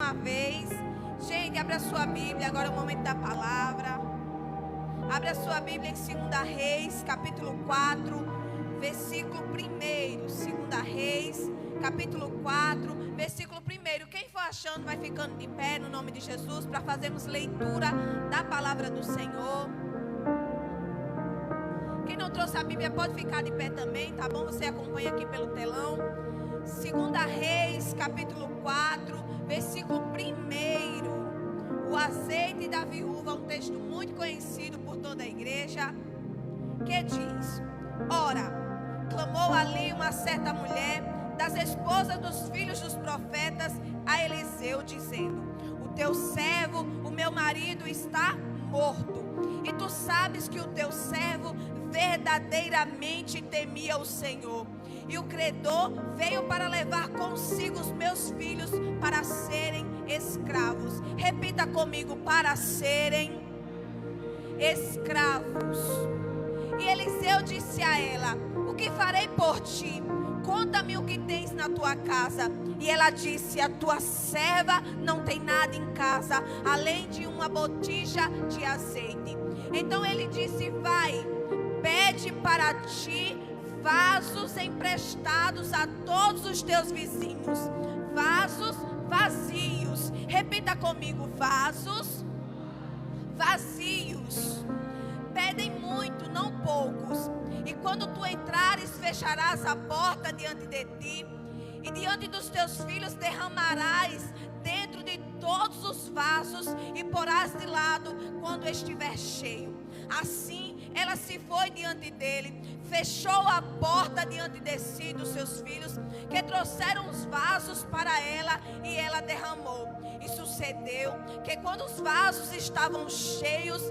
uma vez. Gente, abra a sua Bíblia, agora é o momento da palavra. Abra a sua Bíblia em 2 Reis, capítulo 4, versículo 1. 2 Reis, capítulo 4, versículo 1. Quem for achando vai ficando de pé no nome de Jesus para fazermos leitura da palavra do Senhor. Quem não trouxe a Bíblia pode ficar de pé também, tá bom? Você acompanha aqui pelo telão. 2 Reis, capítulo 4, versículo 1. O azeite da viúva, um texto muito conhecido por toda a igreja, que diz: ora, clamou ali uma certa mulher das esposas dos filhos dos profetas a Eliseu, dizendo: o teu servo, o meu marido, está morto. E tu sabes que o teu servo verdadeiramente temia o Senhor. E o credor veio para levar consigo os meus filhos para serem escravos. Repita comigo: para serem escravos. E Eliseu disse a ela: o que farei por ti? Conta-me o que tens na tua casa. E ela disse: a tua serva não tem nada em casa, além de uma botija de azeite. Então ele disse: vai, pede para ti vasos emprestados a todos os teus vizinhos, vasos vazios. Repita comigo: vasos vazios. Pedem muito, não poucos. E quando tu entrares, fecharás a porta diante de ti, e diante dos teus filhos derramarás dentro de todos os vasos, e porás de lado quando estiver cheio. Assim ela se foi diante dele, fechou a porta diante de si e dos seus filhos, que trouxeram os vasos para ela, e ela derramou. E sucedeu que quando os vasos estavam cheios,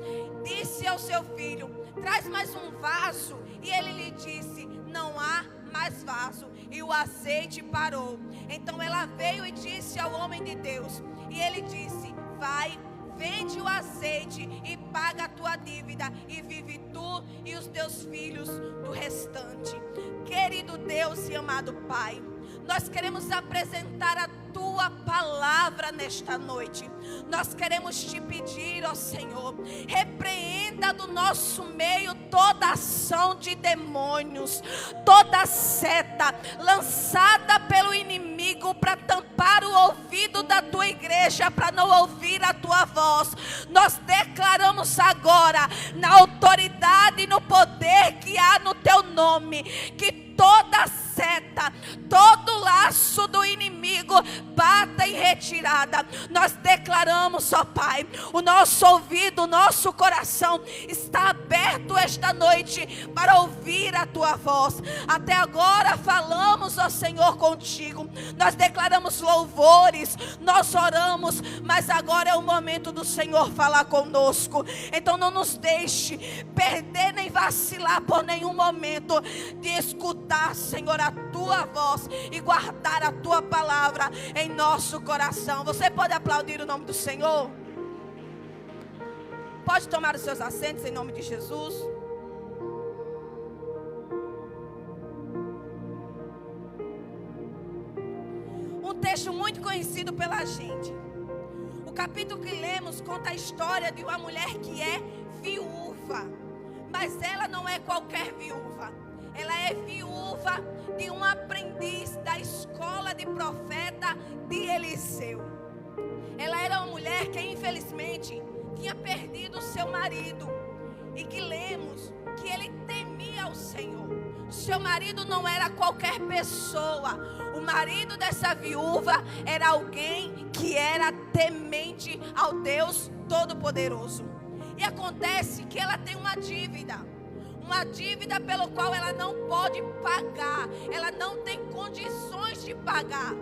disse ao seu filho: traz mais um vaso. E ele lhe disse: não há mais vaso. E o azeite parou. Então ela veio e disse ao homem de Deus, e ele disse: vai, vende o azeite e paga a tua dívida, e vive tu e os teus filhos do restante. Querido Deus e amado Pai, nós queremos apresentar a tua palavra nesta noite. Nós queremos te pedir, ó Senhor, repreenda do nosso meio toda ação de demônios, toda seta lançada pelo inimigo para tampar o ouvido da tua igreja, para não ouvir a tua voz. Nós declaramos agora, na autoridade e no poder que há no teu nome, que toda seta, todo laço do inimigo bata em retirada. Nós declaramos, ó Pai, o nosso ouvido, o nosso coração está aberto esta noite para ouvir a tua voz. Até agora falamos, ó Senhor, contigo. Nós declaramos louvores, nós oramos, mas agora é o momento do Senhor falar conosco. Então não nos deixe perder nem vacilar por nenhum momento de escutar, Senhor, a tua voz e guardar a tua palavra em nosso coração. Você pode aplaudir o nome do Senhor? Pode tomar os seus assentos em nome de Jesus. Um texto muito conhecido pela gente. O capítulo que lemos conta a história de uma mulher que é viúva. Mas ela não é qualquer viúva. Ela é viúva de um aprendiz da escola de profeta de Eliseu. Ela era uma mulher que infelizmente tinha perdido o seu marido. E que lemos que ele temia o Senhor. O seu marido não era qualquer pessoa. O marido dessa viúva era alguém que era temente ao Deus Todo-Poderoso. E acontece que ela tem uma dívida pelo qual ela não pode pagar, ela não tem condições de pagar,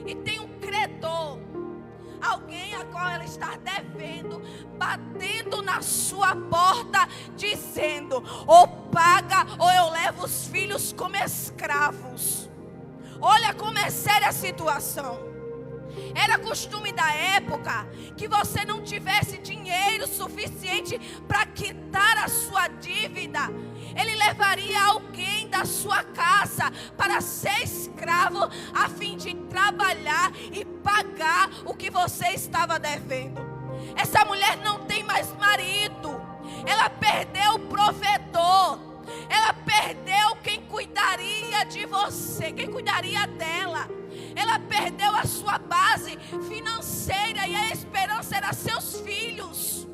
e tem um credor, alguém a qual ela está devendo, batendo na sua porta, dizendo: ou paga ou eu levo os filhos como escravos. Olha como é séria a situação. Era costume da época que você não tivesse dinheiro suficiente para quitar a sua dívida, ele levaria alguém da sua casa para ser escravo, a fim de trabalhar e pagar o que você estava devendo. Essa mulher não tem mais marido. Ela perdeu o provedor. Ela perdeu quem cuidaria de você, quem cuidaria dela. Ela perdeu a sua base financeira e a esperança era seus filhos.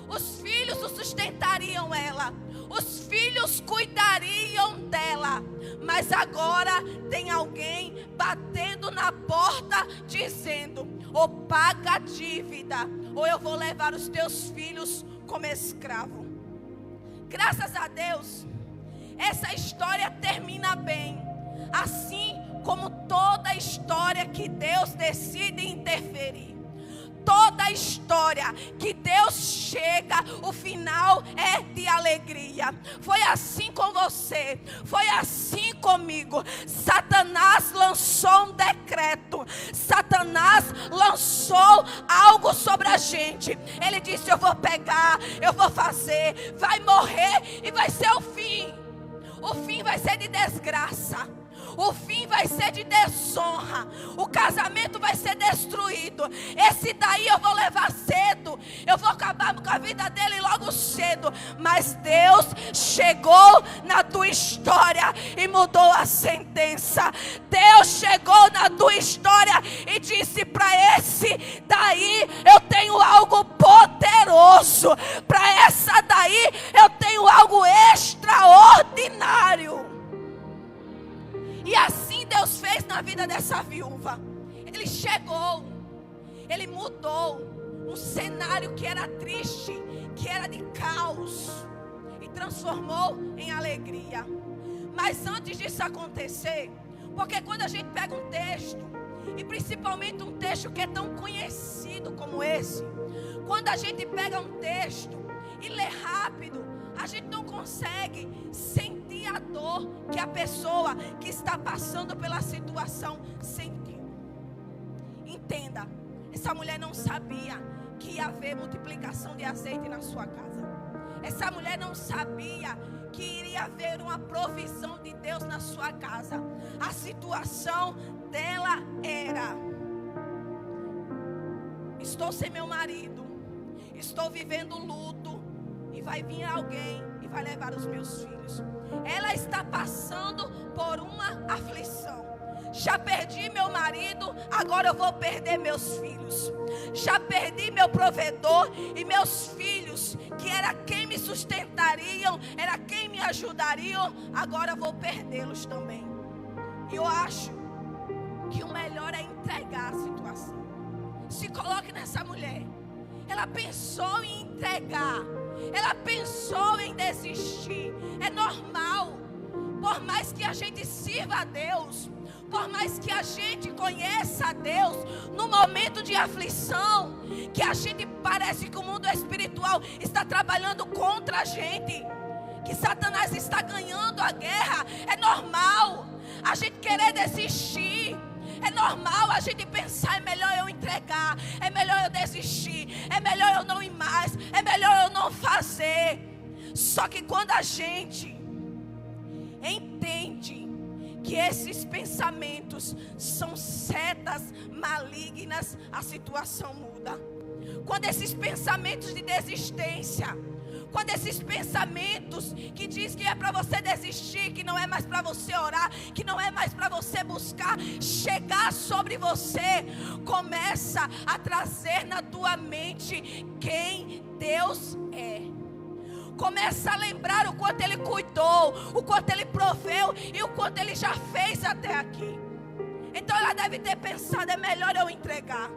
Os filhos sustentariam ela. Os filhos cuidariam dela. Mas agora tem alguém batendo na porta dizendo: ou paga a dívida, ou eu vou levar os teus filhos como escravo. Graças a Deus, essa história termina bem. Assim como toda história que Deus decide interferir. Toda história que Deus chega, o final é de alegria. Foi assim com você, foi assim comigo. Satanás lançou um decreto. Satanás lançou algo sobre a gente. Ele disse: eu vou pegar, eu vou fazer, vai morrer e vai ser o fim. O fim vai ser de desgraça. O fim vai ser de desonra. O casamento vai ser destruído. Esse daí eu vou levar cedo. Eu vou acabar com a vida dele logo cedo. Mas Deus chegou na tua história e mudou a sentença. Deus chegou na tua história e disse: para esse daí eu tenho algo poderoso. Para essa daí eu tenho algo extraordinário. E assim Deus fez na vida dessa viúva. Ele chegou, ele mudou um cenário que era triste, que era de caos, e transformou em alegria. Mas antes disso acontecer, porque quando a gente pega um texto, e principalmente um texto que é tão conhecido como esse, quando a gente pega um texto e lê rápido, a gente não consegue sentir a dor que a pessoa que está passando pela situação sentiu. Entenda, essa mulher não sabia que ia haver multiplicação de azeite na sua casa. Essa mulher não sabia que iria haver uma provisão de Deus na sua casa. A situação dela era: estou sem meu marido, estou vivendo luto, e vai vir alguém e vai levar os meus filhos. Ela está passando por uma aflição. Já perdi meu marido, agora eu vou perder meus filhos. Já perdi meu provedor e meus filhos, que era quem me sustentariam, era quem me ajudariam, agora eu vou perdê-los também. E eu acho que o melhor é entregar a situação. Se coloque nessa mulher. Ela pensou em entregar. Ela pensou em desistir. É normal. Por mais que a gente sirva a Deus, por mais que a gente conheça a Deus, no momento de aflição, que a gente parece que o mundo espiritual está trabalhando contra a gente, que Satanás está ganhando a guerra, é normal a gente querer desistir. É normal a gente pensar: é melhor eu entregar, é melhor eu desistir, é melhor eu não ir mais, é melhor eu não fazer. Só que quando a gente entende que esses pensamentos são setas malignas, a situação muda. Quando esses pensamentos de desistência, quando esses pensamentos que diz que é para você desistir, que não é mais para você orar, que não é mais para você buscar, chegar sobre você, começa a trazer na tua mente quem Deus é. Começa a lembrar o quanto Ele cuidou, o quanto Ele proveu e o quanto Ele já fez até aqui. Então ela deve ter pensado: é melhor eu entregar,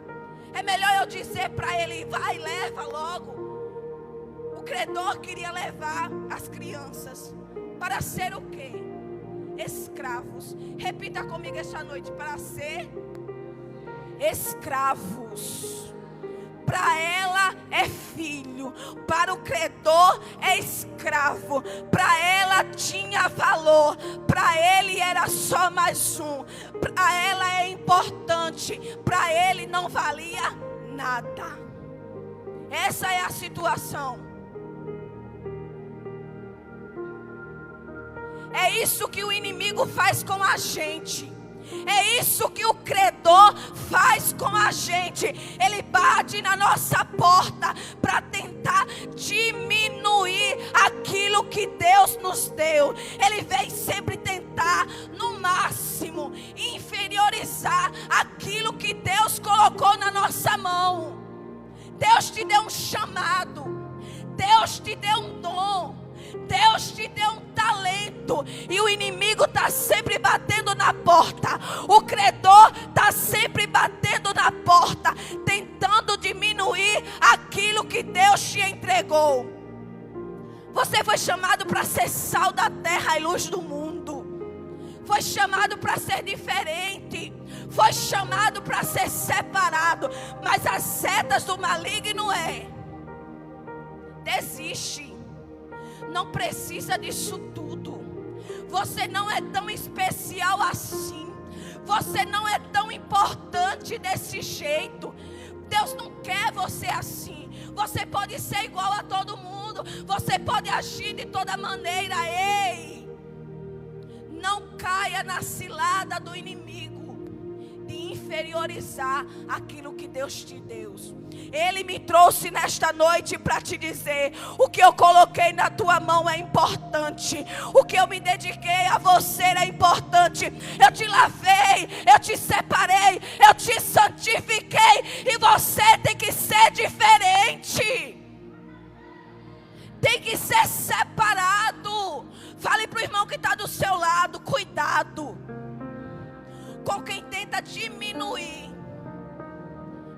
é melhor eu dizer para ele: vai, leva logo. O credor queria levar as crianças para ser o quê? Escravos. Repita comigo esta noite: para ser escravos. Para ela é filho, para o credor é escravo. Para ela tinha valor, para ele era só mais um. Para ela é importante, para ele não valia nada. Essa é a situação. É isso que o inimigo faz com a gente. É isso que o credor faz com a gente. Ele bate na nossa porta para tentar diminuir aquilo que Deus nos deu. Ele vem sempre tentar, no máximo, inferiorizar aquilo que Deus colocou na nossa mão. Deus te deu um chamado, Deus te deu um dom, Deus te deu um talento, e o inimigo está sempre batendo na porta. O credor está sempre batendo na porta, tentando diminuir aquilo que Deus te entregou. Você foi chamado para ser sal da terra e luz do mundo. Foi chamado para ser diferente. Foi chamado para ser separado. Mas as setas do maligno desiste. Não precisa disso tudo. Você não é tão especial assim. Você não é tão importante desse jeito. Deus não quer você assim. Você pode ser igual a todo mundo. Você pode agir de toda maneira. Ei! Não caia na cilada do inimigo de inferiorizar aquilo que Deus te deu. Ele me trouxe nesta noite para te dizer: o que eu coloquei na tua mão é importante. O que eu me dediquei a você é importante. Eu te lavei, eu te separei, eu te santifiquei, e você tem que ser diferente. Tem que ser separado. Fale para o irmão que está do seu lado: cuidado com quem tenta diminuir.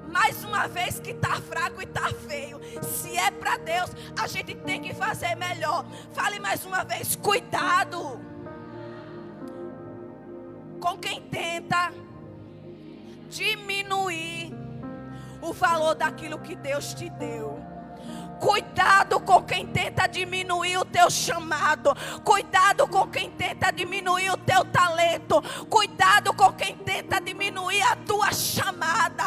Mais uma vez que está fraco e está feio. Se é para Deus, a gente tem que fazer melhor. Fale mais uma vez: cuidado com quem tenta diminuir o valor daquilo que Deus te deu. Cuidado com quem tenta diminuir o teu chamado. Cuidado com quem tenta diminuir o teu talento. Cuidado com quem tenta diminuir a tua chamada.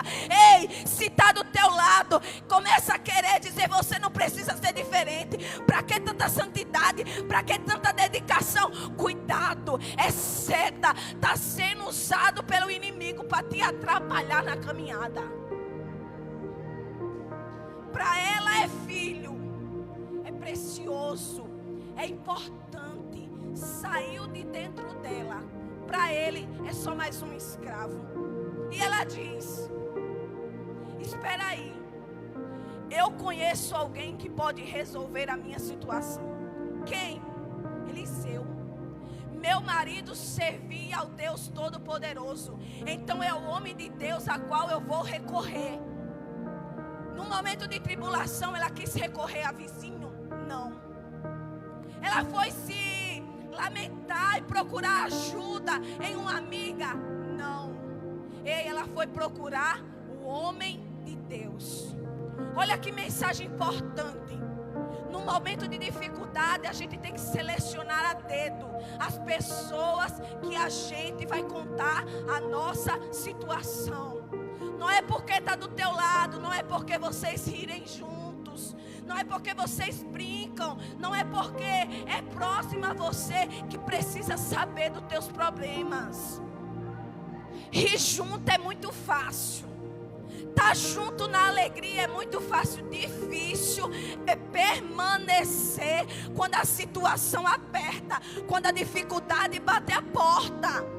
Ei, se está do teu lado, começa a querer dizer: você não precisa ser diferente. Para que tanta santidade? Para que tanta dedicação? Cuidado, é seta. Está sendo usado pelo inimigo para te atrapalhar na caminhada. Para ela é filho, é precioso, é importante, saiu de dentro dela. Para ele é só mais um escravo. E ela diz: espera aí, eu conheço alguém que pode resolver a minha situação. Quem? Eliseu. Meu marido servia ao Deus Todo-Poderoso, então é o homem de Deus a qual eu vou recorrer. No momento de tribulação, ela quis recorrer a vizinho? Não. Ela foi se lamentar e procurar ajuda em uma amiga? Não. Ei, ela foi procurar o homem de Deus. Olha que mensagem importante. No momento de dificuldade, a gente tem que selecionar a dedo as pessoas que a gente vai contar a nossa situação. Não é porque está do teu lado, não é porque vocês rirem juntos, não é porque vocês brincam, não é porque é próximo a você que precisa saber dos teus problemas. Rir junto é muito fácil. Estar junto na alegria é muito fácil. Difícil é permanecer quando a situação aperta, quando a dificuldade bate a porta.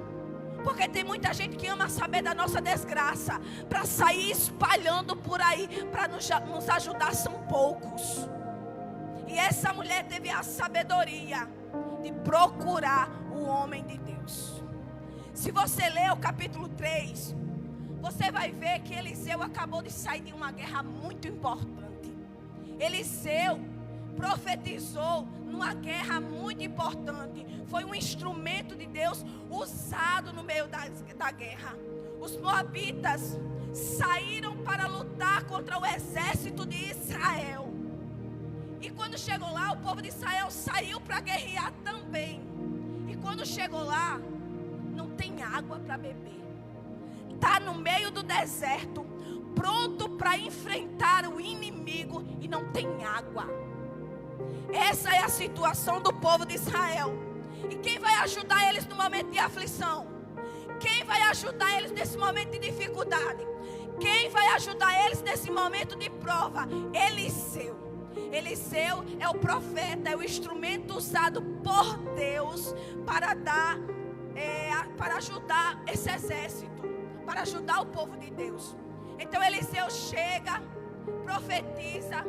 Porque tem muita gente que ama saber da nossa desgraça, para sair espalhando por aí, para nos ajudar. São poucos. E essa mulher teve a sabedoria de procurar o homem de Deus. Se você ler o capítulo 3, você vai ver que Eliseu acabou de sair de uma guerra muito importante. Eliseu profetizou numa guerra muito importante. Foi um instrumento de Deus usado no meio da guerra. Os moabitas saíram para lutar contra o exército de Israel. E quando chegou lá, o povo de Israel saiu para guerrear também. E quando chegou lá, não tem água para beber. Está no meio do deserto, pronto para enfrentar o inimigo, e não tem água. Essa é a situação do povo de Israel. E quem vai ajudar eles no momento de aflição? Quem vai ajudar eles nesse momento de dificuldade? Quem vai ajudar eles nesse momento de prova? Eliseu. Eliseu é o profeta, é o instrumento usado por Deus para para ajudar esse exército, para ajudar o povo de Deus. Então Eliseu chega, profetiza,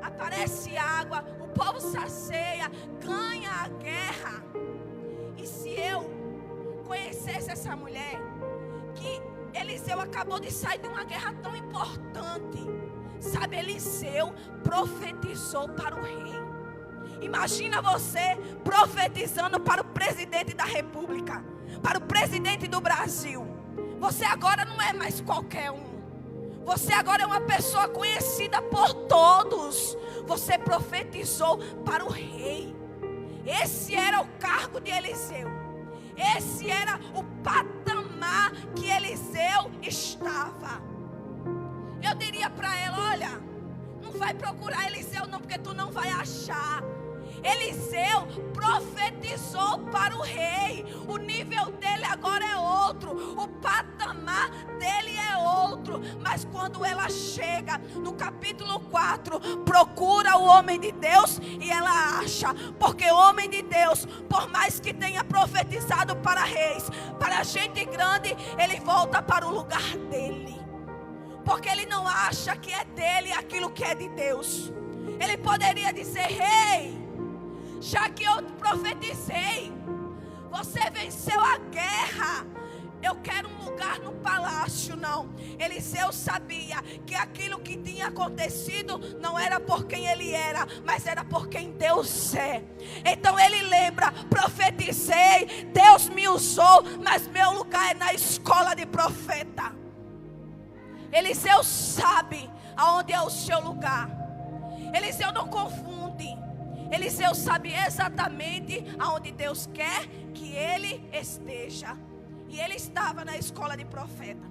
aparece água, o povo sacia, ganha a guerra. E se eu conhecesse essa mulher, que Eliseu acabou de sair de uma guerra tão importante, sabe, Eliseu profetizou para o rei. Imagina você profetizando para o presidente da república, para o presidente do Brasil. Você agora não é mais qualquer um. Você agora é uma pessoa conhecida por todos. Você profetizou para o rei. Esse era o cargo de Eliseu. Esse era o patamar que Eliseu estava. Eu diria para ela: olha, não vai procurar Eliseu não, porque tu não vai achar. Eliseu profetizou para o rei. O nível dele agora é outro, o patamar dele é outro. Mas quando ela chega no capítulo 4, procura o homem de Deus e ela acha. Porque o homem de Deus, por mais que tenha profetizado para reis, para gente grande, ele volta para o lugar dele. Porque ele não acha que é dele aquilo que é de Deus. Ele poderia dizer: rei, já que eu profetizei, você venceu a guerra, eu quero um lugar no palácio. Não, Eliseu sabia que aquilo que tinha acontecido não era por quem ele era, mas era por quem Deus é. Então ele lembra: profetizei, Deus me usou, mas meu lugar é na escola de profeta. Eliseu sabe aonde é o seu lugar. Eliseu não confunde. Eliseu sabe exatamente aonde Deus quer que ele esteja. E ele estava na escola de profeta.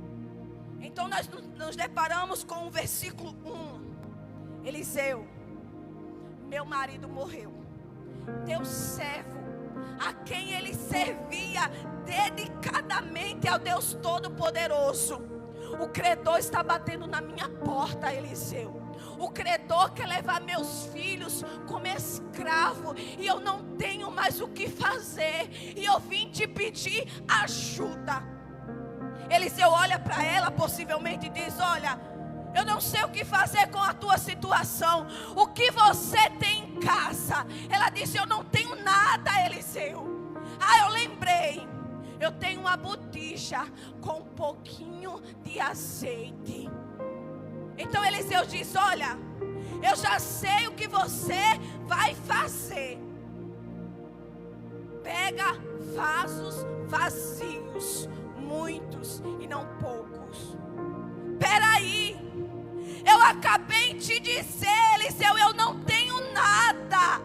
Então nós nos deparamos com o versículo 1. Eliseu, meu marido morreu. Teu servo, a quem ele servia dedicadamente ao Deus Todo-Poderoso. O credor está batendo na minha porta, Eliseu. O credor quer levar meus filhos como escravo, e eu não tenho mais o que fazer, e eu vim te pedir ajuda. Eliseu olha para ela, possivelmente, e diz: olha, eu não sei o que fazer com a tua situação. O que você tem em casa? Ela disse: eu não tenho nada, Eliseu. Eu lembrei, eu tenho uma botija com um pouquinho de azeite. Então Eliseu diz: olha, eu já sei o que você vai fazer. Pega vasos vazios, muitos e não poucos. Peraí, eu acabei de te dizer, Eliseu, eu não tenho nada.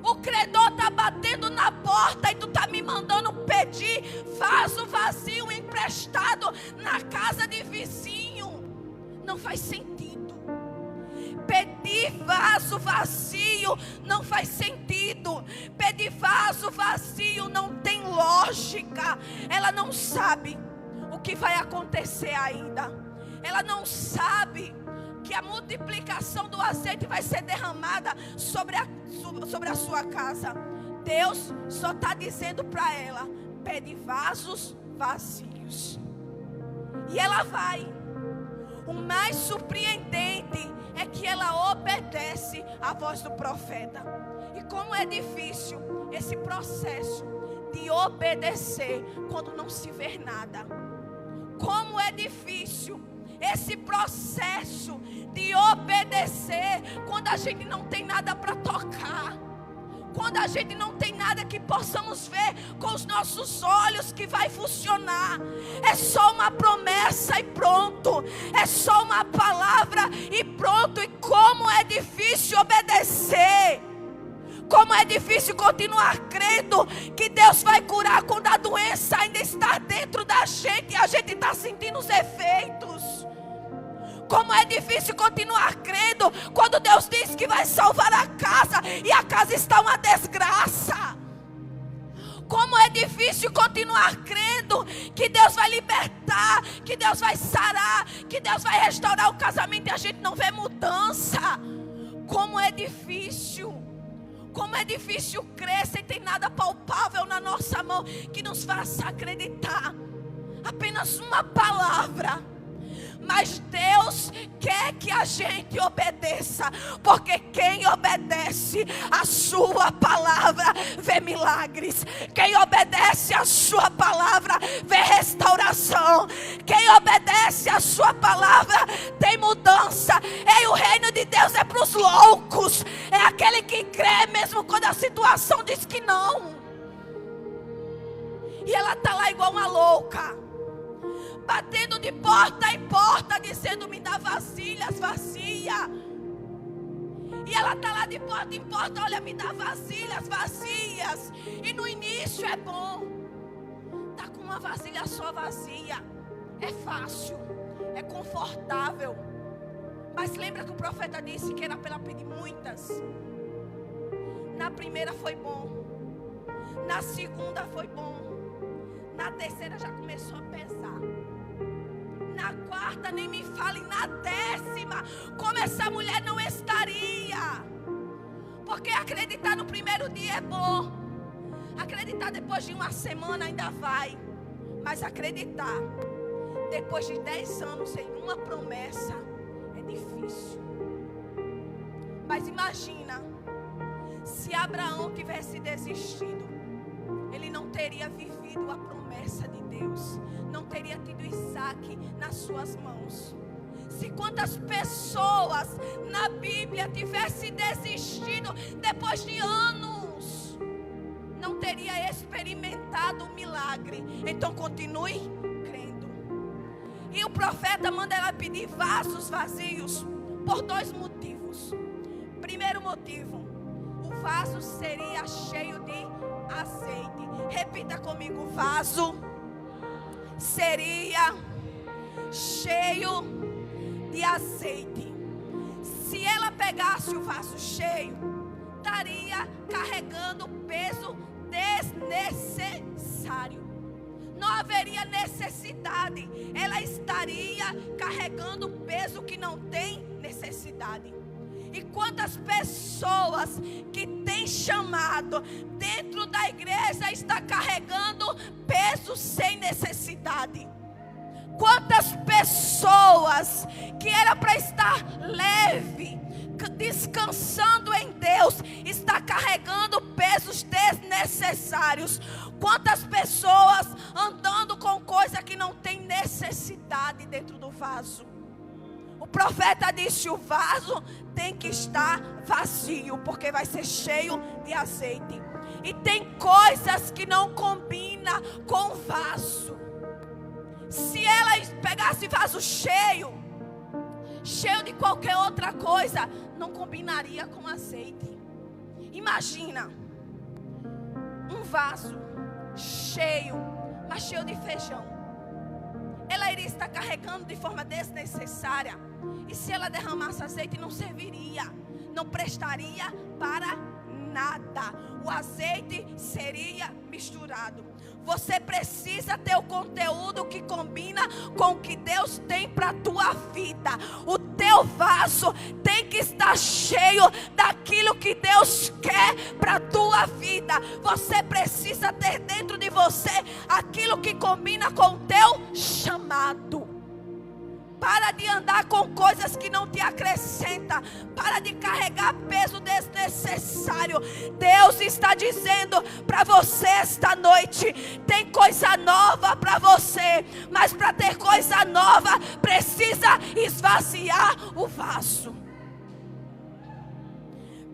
O credor está batendo na porta e tu está me mandando pedir vaso vazio emprestado na casa de vizinho. Não faz sentido. Pedir vaso vazio não faz sentido. Pedir vaso vazio não tem lógica. Ela não sabe o que vai acontecer ainda. Ela não sabe que a multiplicação do azeite vai ser derramada sobre a sua casa. Deus só está dizendo para ela: pede vasos vazios. E ela vai. O mais surpreendente é que ela obedece à voz do profeta. E como é difícil esse processo de obedecer quando não se vê nada. Como é difícil esse processo de obedecer quando a gente não tem nada para tocar. Quando a gente não tem nada que possamos ver com os nossos olhos que vai funcionar. É só uma promessa e pronto. É só uma palavra e pronto. E como é difícil obedecer. Como é difícil continuar crendo que Deus vai curar quando a doença ainda está dentro da gente e a gente está sentindo os efeitos. Como é difícil continuar crendo quando Deus diz que vai salvar a casa e a casa está uma desgraça. Como é difícil continuar crendo que Deus vai libertar, que Deus vai sarar, que Deus vai restaurar o casamento e a gente não vê mudança. Como é difícil. Como é difícil crer sem ter nada palpável na nossa mão que nos faça acreditar. Apenas uma palavra. Mas Deus quer que a gente obedeça, porque quem obedece a sua palavra vê milagres. Quem obedece a sua palavra vê restauração. Quem obedece a sua palavra tem mudança. E o reino de Deus é para os loucos. É aquele que crê mesmo quando a situação diz que não. E ela está lá igual uma louca, batendo de porta em porta, dizendo: me dá vasilhas vazias. E ela está lá de porta em porta: olha, me dá vasilhas vazias. E no início é bom, está com uma vasilha só vazia, é fácil, é confortável. Mas lembra que o profeta disse que era para ela pedir muitas. Na primeira foi bom, na segunda foi bom, na terceira já começou a pesar. Na quarta nem me fale, na décima, como essa mulher não estaria. Porque acreditar no primeiro dia é bom, acreditar depois de uma semana ainda vai, mas acreditar depois de 10 anos em uma promessa é difícil. Mas imagina, se Abraão tivesse desistido, ele não teria vivido a promessa de Deus, não teria tido Isaac nas suas mãos. Se quantas pessoas na Bíblia tivessem desistido depois de anos, não teria experimentado o milagre. Então continue crendo. E o profeta manda ela pedir vasos vazios por 2 motivos. Primeiro motivo, o vaso seria cheio de azeite. Repita comigo: o vaso seria cheio de azeite. Se ela pegasse o vaso cheio, estaria carregando peso desnecessário. Não haveria necessidade. Ela estaria carregando peso que não tem necessidade. E quantas pessoas que têm chamado dentro da igreja está carregando peso sem necessidade? Quantas pessoas que era para estar leve, descansando em Deus, está carregando pesos desnecessários? Quantas pessoas andando com coisa que não tem necessidade dentro do vaso? O profeta disse: o vaso tem que estar vazio, porque vai ser cheio de azeite. E tem coisas que não combinam com o vaso. Se ela pegasse vaso cheio de qualquer outra coisa, não combinaria com azeite. Imagina um vaso cheio, mas cheio de feijão. Ela iria estar carregando de forma desnecessária. E se ela derramasse azeite, não serviria, não prestaria para nada. O azeite seria misturado. Você precisa ter o conteúdo que combina com o que Deus tem para a tua vida. O teu vaso tem que estar cheio daquilo que Deus quer para a tua vida. Você precisa ter dentro de você aquilo que combina com o teu chamado. Para de andar com coisas que não te acrescentam. Para de carregar peso desnecessário. Deus está dizendo para você esta noite: tem coisa nova para você. Mas para ter coisa nova, precisa esvaziar o vaso.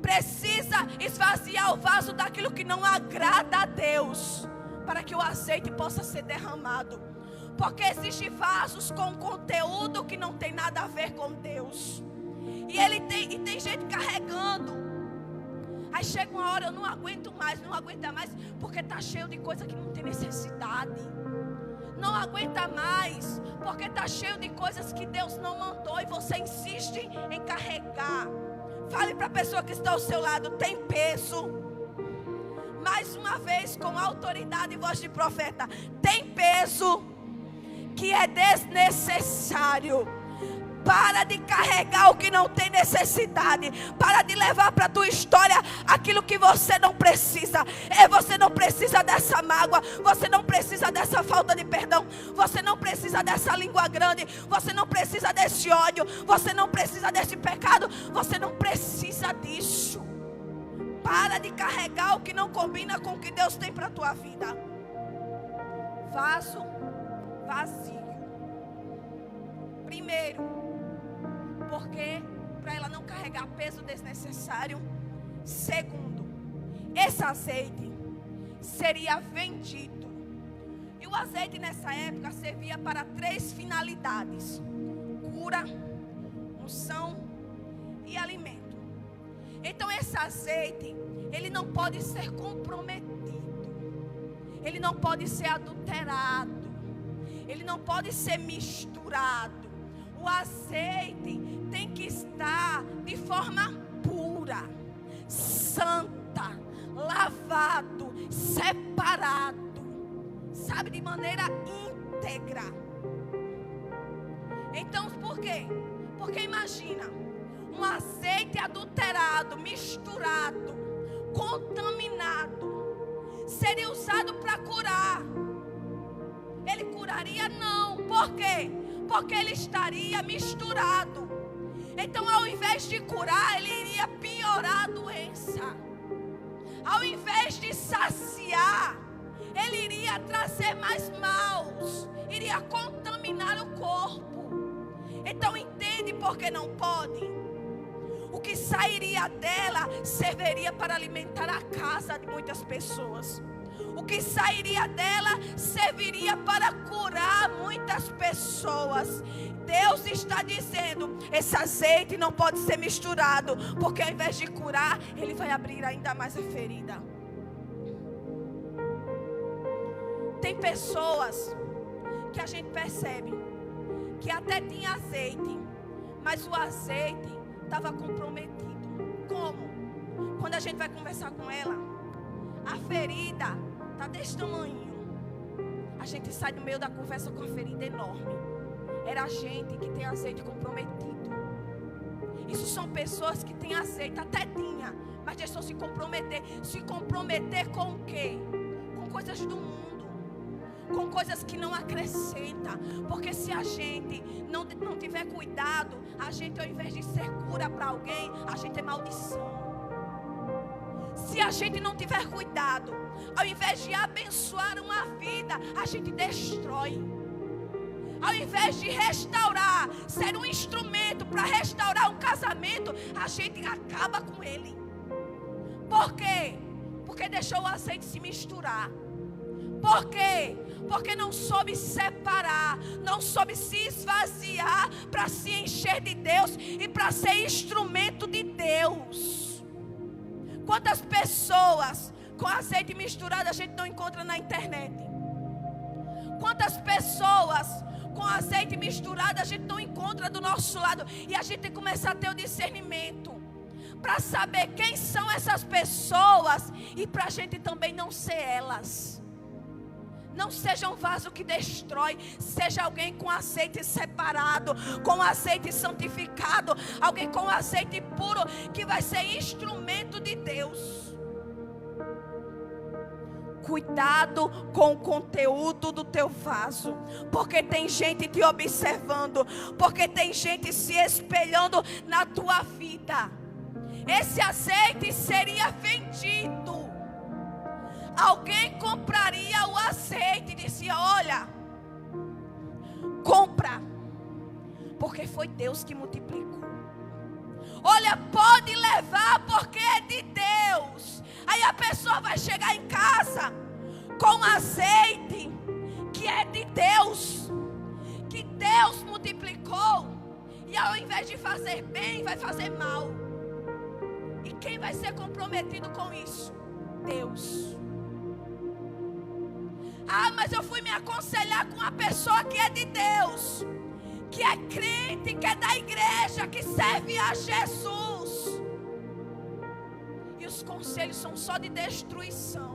Precisa esvaziar o vaso daquilo que não agrada a Deus, para que o azeite possa ser derramado. Porque existem vasos com conteúdo que não tem nada a ver com Deus. E tem gente carregando. Aí chega uma hora: eu não aguento mais, não aguenta mais, porque está cheio de coisa que não tem necessidade. Não aguenta mais, porque está cheio de coisas que Deus não mandou e você insiste em carregar. Fale para a pessoa que está ao seu lado: tem peso. mais uma vez, com autoridade e voz de profeta, tem peso que é desnecessário. Para de carregar o que não tem necessidade. Para de levar para a tua história aquilo que você não precisa. Você não precisa dessa mágoa. Você não precisa dessa falta de perdão. Você não precisa dessa língua grande. Você não precisa desse ódio. Você não precisa desse pecado. Você não precisa disso. Para de carregar o que não combina com o que Deus tem para a tua vida. Vaso vazio. Primeiro, porque para ela não carregar peso desnecessário. Segundo, esse azeite seria vendido. E o azeite nessa época servia para 3 finalidades: cura, unção e alimento. Então esse azeite, ele não pode ser comprometido. Ele não pode ser adulterado. Ele não pode ser misturado. O azeite tem que estar de forma pura, santa, lavado, separado, sabe, de maneira íntegra. Então, por quê? Porque imagina, um azeite adulterado, misturado, contaminado, seria usado para curar. Ele curaria? Não. Por quê? Porque ele estaria misturado. Então, ao invés de curar, ele iria piorar a doença. Ao invés de saciar, ele iria trazer mais maus, iria contaminar o corpo. Então, entende por que não pode? O que sairia dela serviria para alimentar a casa de muitas pessoas. O que sairia dela serviria para curar muitas pessoas. Deus está dizendo: esse azeite não pode ser misturado, porque ao invés de curar, ele vai abrir ainda mais a ferida. Tem pessoas que a gente percebe que até tinha azeite, mas o azeite estava comprometido. Como? Quando a gente vai conversar com ela, a ferida está desse tamanho. A gente sai do meio da conversa com a ferida enorme. Era a gente que tem azeite comprometido. Isso são pessoas que têm azeite, até tinha, mas deixou se comprometer. Se comprometer com o quê? Com coisas do mundo, com coisas que não acrescentam. Porque se a gente não tiver cuidado, a gente, ao invés de ser cura para alguém, a gente é maldição. Se a gente não tiver cuidado, ao invés de abençoar uma vida, a gente destrói. Ao invés de restaurar, ser um instrumento para restaurar um casamento, a gente acaba com ele. Por quê? Porque deixou o azeite se misturar. Por quê? Porque não soube separar, não soube se esvaziar para se encher de Deus e para ser instrumento de Deus. Quantas pessoas com azeite misturado a gente não encontra na internet? Quantas pessoas com azeite misturado a gente não encontra do nosso lado? E a gente tem que começar a ter o discernimento para saber quem são essas pessoas e para a gente também não ser elas. Não seja um vaso que destrói. Seja alguém com azeite separado, com azeite santificado, alguém com azeite puro, que vai ser instrumento de Deus. Cuidado com o conteúdo do teu vaso, porque tem gente te observando, porque tem gente se espelhando na tua vida. Esse azeite seria vendido. Alguém compraria o azeite e dizia: olha, compra, porque foi Deus que multiplicou. Olha, pode levar, porque é de Deus. Aí a pessoa vai chegar em casa com azeite que é de Deus, que Deus multiplicou, e ao invés de fazer bem, vai fazer mal. E quem vai ser comprometido com isso? Deus. Ah, mas eu fui me aconselhar com uma pessoa que é de Deus, que é crente, que é da igreja, que serve a Jesus. E os conselhos são só de destruição.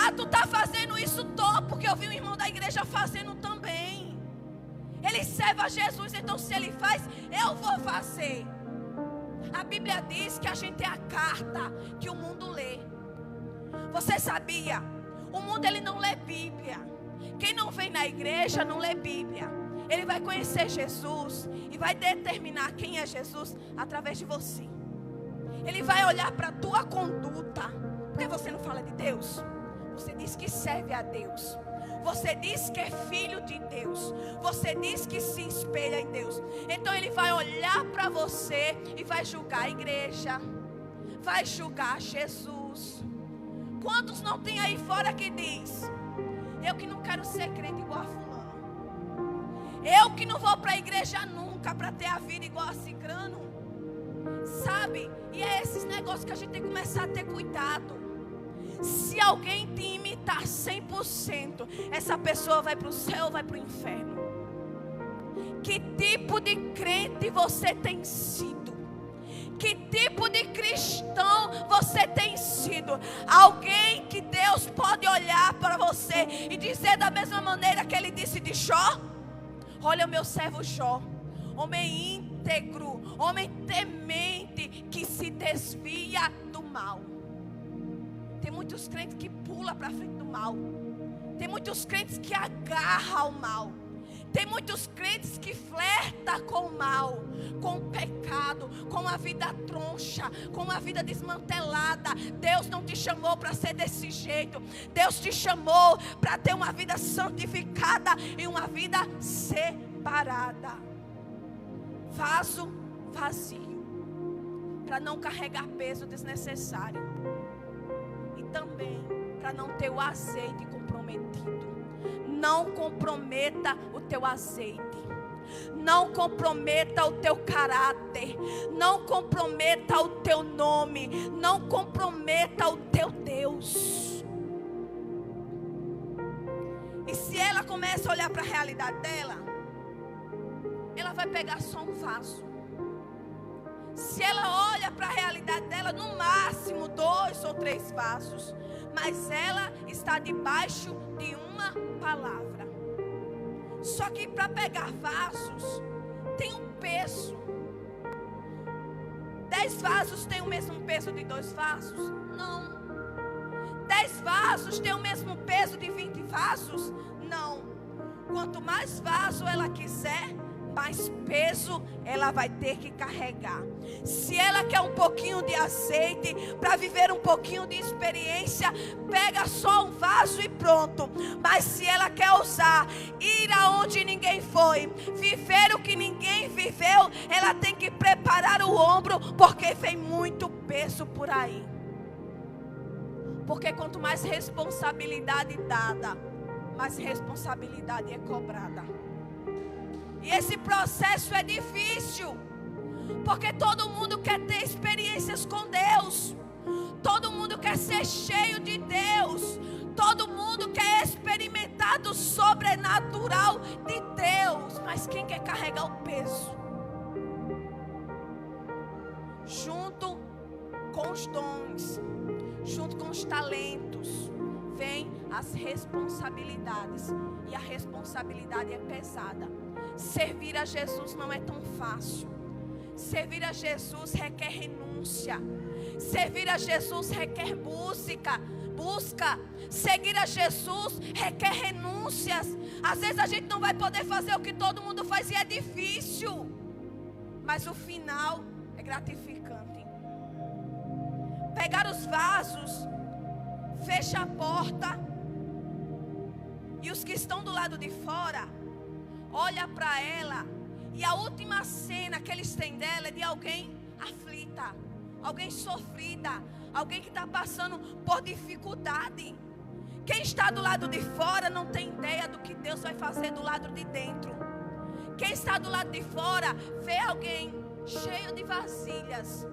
Ah, tu está fazendo isso todo porque eu vi um irmão da igreja fazendo também. Ele serve a Jesus, então se ele faz, eu vou fazer. A Bíblia diz que a gente é a carta que o mundo lê. Você sabia? O mundo ele não lê Bíblia. Quem não vem na igreja não lê Bíblia. Ele vai conhecer Jesus e vai determinar quem é Jesus através de você. Ele vai olhar para a tua conduta. Por que você não fala de Deus? Você diz que serve a Deus. Você diz que é filho de Deus. Você diz que se espelha em Deus. Então ele vai olhar para você e vai julgar a igreja. Vai julgar Jesus. Quantos não tem aí fora que diz: eu que não quero ser crente igual a fulano. Eu que não vou para a igreja nunca para ter a vida igual a cicrano. Sabe? E é esses negócios que a gente tem que começar a ter cuidado. Se alguém te imitar 100%, essa pessoa vai para o céu ou vai para o inferno? Que tipo de crente você tem sido? Que tipo de cristão você tem sido? Alguém que Deus pode olhar para você e dizer da mesma maneira que ele disse de Jó: olha o meu servo Jó, homem íntegro, homem temente, que se desvia do mal. Tem muitos crentes que pulam para frente do mal. Tem muitos crentes que agarram ao mal. Tem muitos crentes que flertam com o mal, com o pecado, com a vida troncha, com a vida desmantelada. Deus não te chamou para ser desse jeito. Deus te chamou para ter uma vida santificada e uma vida separada. Vaso vazio, para não carregar peso desnecessário. E também para não ter o azeite comprometido. Não comprometa o teu azeite. Não comprometa o teu caráter. Não comprometa o teu nome. Não comprometa o teu Deus. E se ela começa a olhar para a realidade dela, ela vai pegar só um vaso. Se ela olha para a realidade dela, no máximo 2 ou 3 vasos. Mas ela está debaixo de uma palavra. Só que para pegar vasos tem um peso. 10 vasos tem o mesmo peso de 2 vasos? Não. 10 vasos tem o mesmo peso de 20 vasos? Não. Quanto mais vaso ela quiser, mais peso ela vai ter que carregar. Se ela quer um pouquinho de azeite para viver um pouquinho de experiência, pega só um vaso e pronto. Mas se ela quer usar, ir aonde ninguém foi, viver o que ninguém viveu, ela tem que preparar o ombro, porque vem muito peso por aí. Porque quanto mais responsabilidade dada, mais responsabilidade é cobrada. E esse processo é difícil, porque todo mundo quer ter experiências com Deus. Todo mundo quer ser cheio de Deus. Todo mundo quer experimentar do sobrenatural de Deus. Mas quem quer carregar o peso? Junto com os dons, junto com os talentos, vem as responsabilidades. E a responsabilidade é pesada. Servir a Jesus não é tão fácil. Servir a Jesus requer renúncia. Servir a Jesus requer busca. Seguir a Jesus requer renúncias. Às vezes a gente não vai poder fazer o que todo mundo faz e é difícil. Mas o final é gratificante. Pegar os vasos, fecha a porta, e os que estão do lado de fora olha para ela, e a última cena que eles têm dela é de alguém aflita, alguém sofrida, alguém que está passando por dificuldade. Quem está do lado de fora não tem ideia do que Deus vai fazer do lado de dentro. Quem está do lado de fora vê alguém cheio de vasilhas,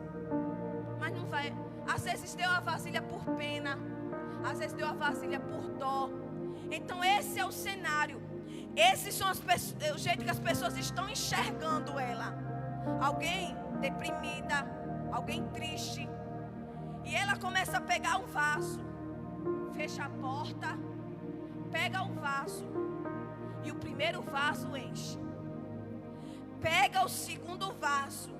mas não vai. Às vezes deu a vasilha por pena, às vezes deu a vasilha por dó. Então esse é o cenário. Esses são o jeito que as pessoas estão enxergando ela. Alguém deprimida, alguém triste, e ela começa a pegar um vaso, fecha a porta, pega o vaso, e o primeiro vaso enche. Pega o segundo vaso,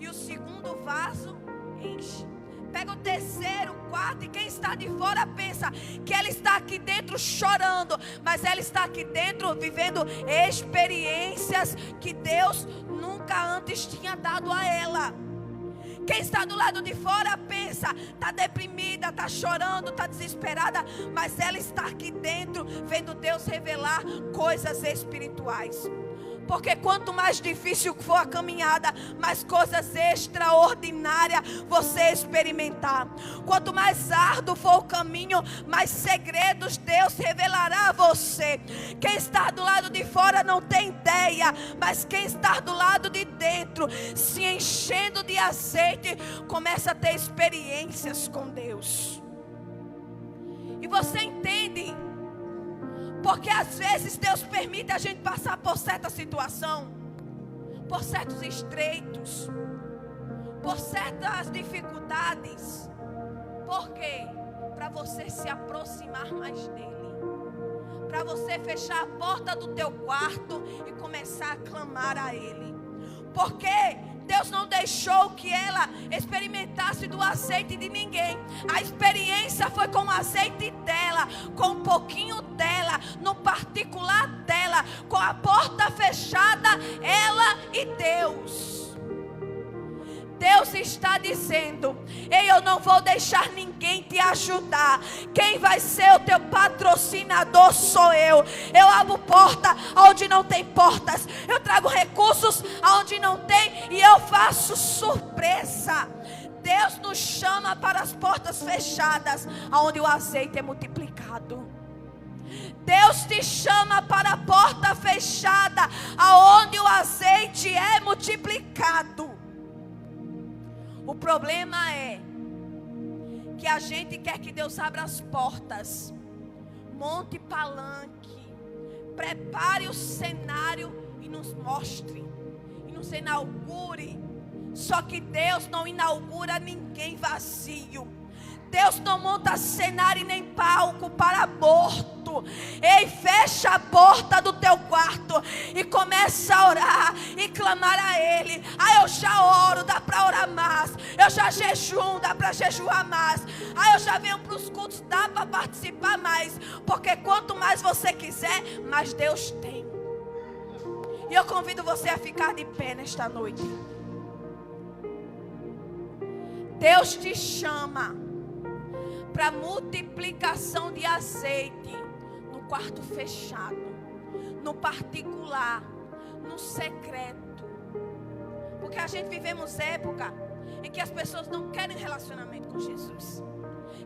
e o segundo vaso enche. Pega o terceiro, quarto, e quem está de fora pensa que ela está aqui dentro chorando, mas ela está aqui dentro vivendo experiências que Deus nunca antes tinha dado a ela. Quem está do lado de fora pensa, está deprimida, está chorando, está desesperada, mas ela está aqui dentro vendo Deus revelar coisas espirituais. Porque quanto mais difícil for a caminhada, mais coisas extraordinárias você experimentar. Quanto mais árduo for o caminho, mais segredos Deus revelará a você. Quem está do lado de fora não tem ideia, mas quem está do lado de dentro, se enchendo de azeite, começa a ter experiências com Deus. E você entende? Porque às vezes Deus permite a gente passar por certa situação, por certos estreitos, por certas dificuldades. Por quê? Para você se aproximar mais dele, para você fechar a porta do teu quarto e começar a clamar a ele. Porque Deus não deixou que ela experimentasse do azeite de ninguém. A experiência foi com o azeite dela, com um pouquinho dela, no particular dela, com a porta fechada, ela e Deus. Deus está dizendo: ei, eu não vou deixar ninguém te ajudar. Quem vai ser o teu patrocinador sou eu. Eu abro porta onde não tem portas. Eu trago recursos onde não tem. E eu faço surpresa. Deus nos chama para as portas fechadas, onde o azeite é multiplicado. Deus te chama para a porta fechada, onde o azeite é multiplicado. O problema é que a gente quer que Deus abra as portas, monte palanque, prepare o cenário e nos mostre, e nos inaugure. Só que Deus não inaugura ninguém vazio. Deus não monta cenário nem palco para aborto. Ei, fecha a porta do teu quarto e começa a orar e clamar a Ele. Eu já oro, dá para orar mais. Eu já jejum, dá para jejuar mais. Eu já venho para os cultos, dá para participar mais. Porque quanto mais você quiser, mais Deus tem. E eu convido você a ficar de pé nesta noite. Deus te chama para multiplicação de azeite no quarto fechado, no particular, no secreto. Porque a gente vivemos época em que as pessoas não querem relacionamento com Jesus,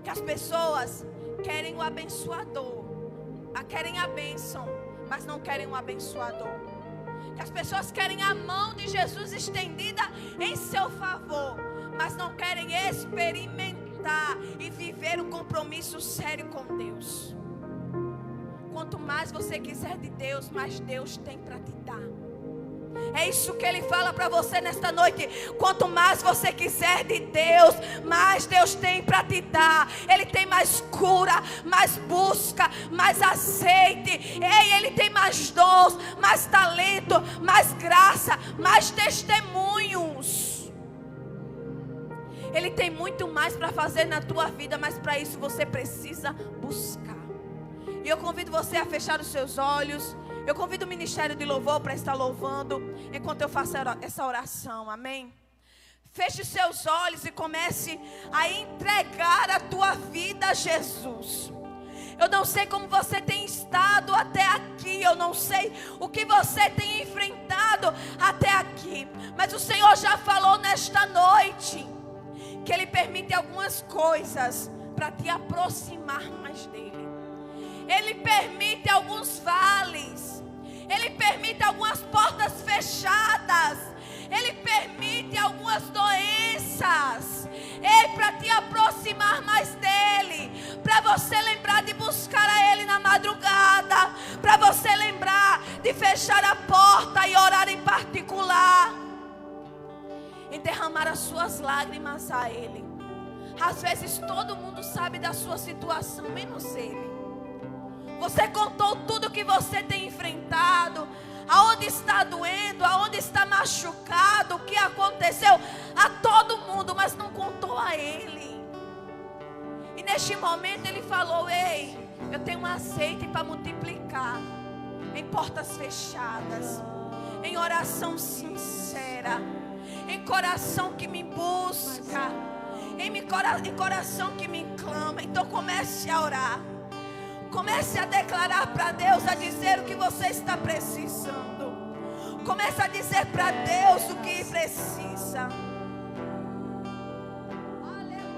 que as pessoas querem o abençoador, querem a bênção, mas não querem o abençoador, que as pessoas querem a mão de Jesus estendida em seu favor, mas não querem experimentar e viver um compromisso sério com Deus. Quanto mais você quiser de Deus, mais Deus tem para te dar. É isso que Ele fala para você nesta noite. Quanto mais você quiser de Deus, mais Deus tem para te dar. Ele tem mais cura, mais busca, mais azeite. Ele tem mais dons, mais talento, mais graça, mais testemunhos. Ele tem muito mais para fazer na tua vida, mas para isso você precisa buscar. E eu convido você a fechar os seus olhos. Eu convido o ministério de louvor para estar louvando enquanto eu faço essa oração, amém? Feche os seus olhos e comece a entregar a tua vida a Jesus. Eu não sei como você tem estado até aqui, eu não sei o que você tem enfrentado até aqui, mas o Senhor já falou nesta noite que Ele permite algumas coisas para te aproximar mais dEle. Ele permite alguns vales. Ele permite algumas portas fechadas. Ele permite algumas doenças. Para te aproximar mais dEle. Para você lembrar de buscar a Ele na madrugada. Para você lembrar de fechar a porta e orar em particular. E derramar derramar as suas lágrimas a Ele. Às vezes todo mundo sabe da sua situação, menos Ele. Você contou tudo que você tem enfrentado, aonde está doendo, aonde está machucado, o que aconteceu a todo mundo, mas não contou a Ele. E neste momento Ele falou: ei, eu tenho um azeite para multiplicar em portas fechadas, em oração sincera, em coração que me busca, em coração que me clama. Então comece a orar. Comece a declarar para Deus, a dizer o que você está precisando. Comece a dizer para Deus o que precisa.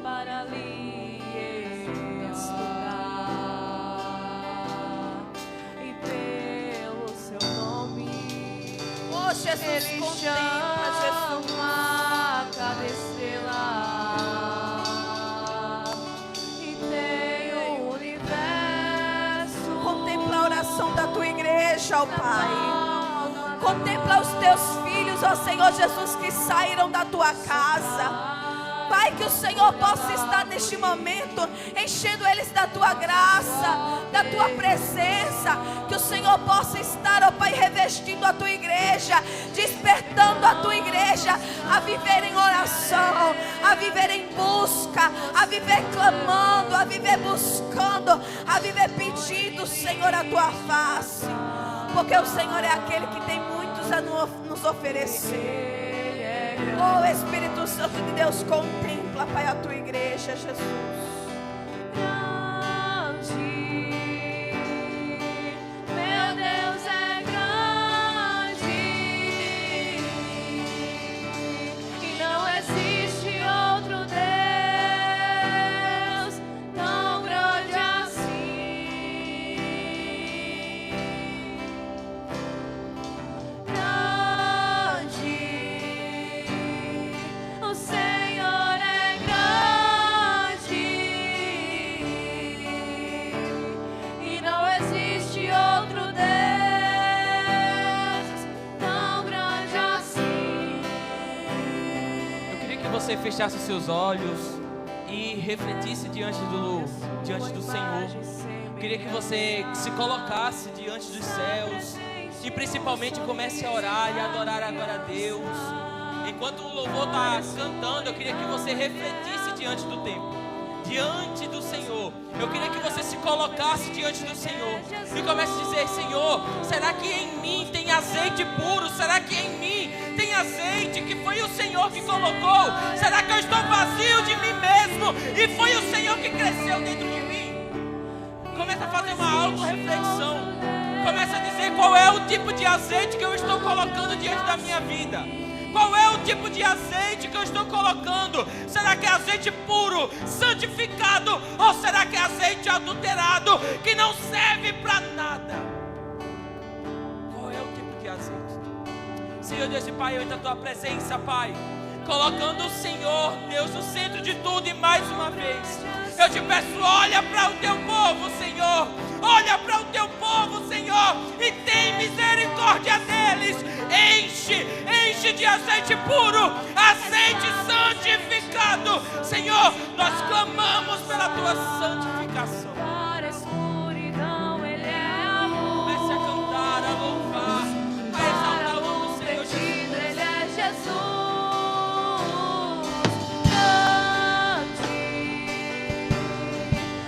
Para ali este lugar, e pelo seu nome, Oh, Jesus, Ele contempla, Jesus. chama cada estrela, e tem o universo. Contempla a oração da tua igreja, ó Pai. Contempla os teus filhos, ó Senhor Jesus, que saíram da tua casa. Pai, que o Senhor possa estar neste momento enchendo eles da tua graça, da tua presença. Que o Senhor possa estar, ó Pai, revestindo a tua igreja, despertando a tua igreja a viver em oração, a viver em busca, a viver clamando, a viver buscando, a viver pedindo, Senhor, a tua face. Porque o Senhor é aquele que tem muitos a nos oferecer. Oh, Espírito Santo de Deus, contempla, Pai, a tua igreja, Jesus. Meu Deus é grande, e não existe outro Deus tão grande assim. Grande, o Senhor é grande, e não existe outro Deus tão grande assim. Eu queria que você fechasse os seus olhos e refletisse diante do Senhor. Eu queria que você se colocasse diante dos céus e principalmente comece a orar e adorar agora a Deus. Enquanto o louvor está cantando, eu queria que você refletisse diante do templo, diante do Senhor. Eu queria que você se colocasse diante do Senhor e comece a dizer: Senhor, será que em mim tem azeite puro? Será que em mim tem azeite que foi o Senhor que colocou? Será que eu estou vazio de mim mesmo e foi o Senhor que cresceu dentro de mim? Começa a fazer uma auto-reflexão. Começa a dizer qual é o tipo de azeite que eu estou colocando diante da minha vida. Qual é o tipo de azeite que eu estou colocando? Será que é azeite puro, santificado? Ou será que é azeite adulterado, que não serve para nada? Qual é o tipo de azeite? Senhor Deus e Pai, eu entro na Tua presença, Pai, colocando o Senhor, Deus, no centro de tudo. E mais uma vez eu te peço, olha para o Teu povo, Senhor. Olha para o Teu povo, Senhor, e tem misericórdia deles. Enche de azeite puro, azeite santificado. Senhor, nós clamamos pela Tua santificação. Para a escuridão Ele é amor. Comece a cantar, a louvar, a exaltar o nome do Senhor Jesus. Ele é Jesus. Grande,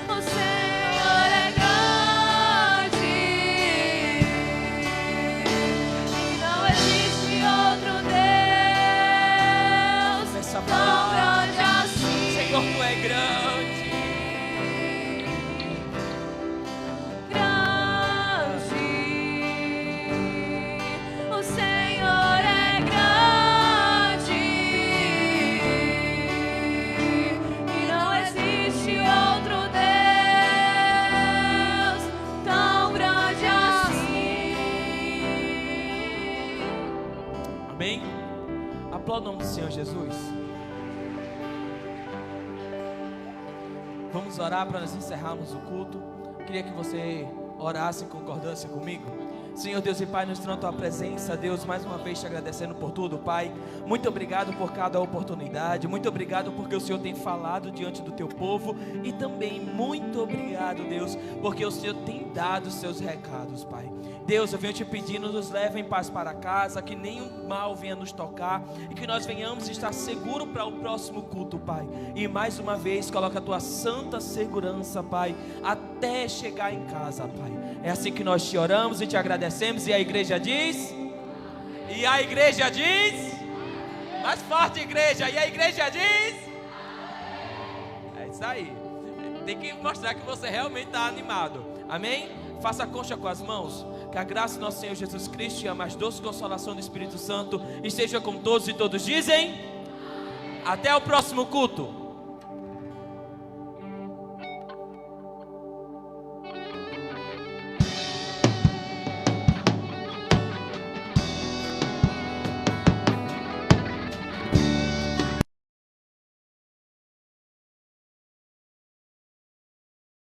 o Senhor é grande, e não existe outro Deus Essa tão palavra, grande assim. Senhor, Tu é grande. Grande, o Senhor é grande, e não existe outro Deus tão grande assim. Amém? Aplauda o nome do Senhor Jesus. Vamos orar para nós encerrarmos o culto. Queria que você orasse em concordância comigo. Senhor Deus e Pai, nos traz a tua presença, Deus, mais uma vez te agradecendo por tudo, Pai. Muito obrigado por cada oportunidade, muito obrigado porque o Senhor tem falado diante do teu povo, e também muito obrigado, Deus, porque o Senhor tem dado os seus recados, Pai. Deus, eu venho te pedindo, nos leve em paz para casa, que nenhum mal venha nos tocar, e que nós venhamos estar seguros para o próximo culto, Pai. E mais uma vez, coloca a tua santa segurança, Pai, até chegar em casa, Pai. É assim que nós te oramos e te agradecemos, e a igreja diz? E a igreja diz? Mais forte, igreja, e a igreja diz? É isso aí. Tem que mostrar que você realmente está animado. Amém? Faça a concha com as mãos. Que a graça do nosso Senhor Jesus Cristo e a mais doce consolação do Espírito Santo esteja com todos, e todos dizem: até o próximo culto.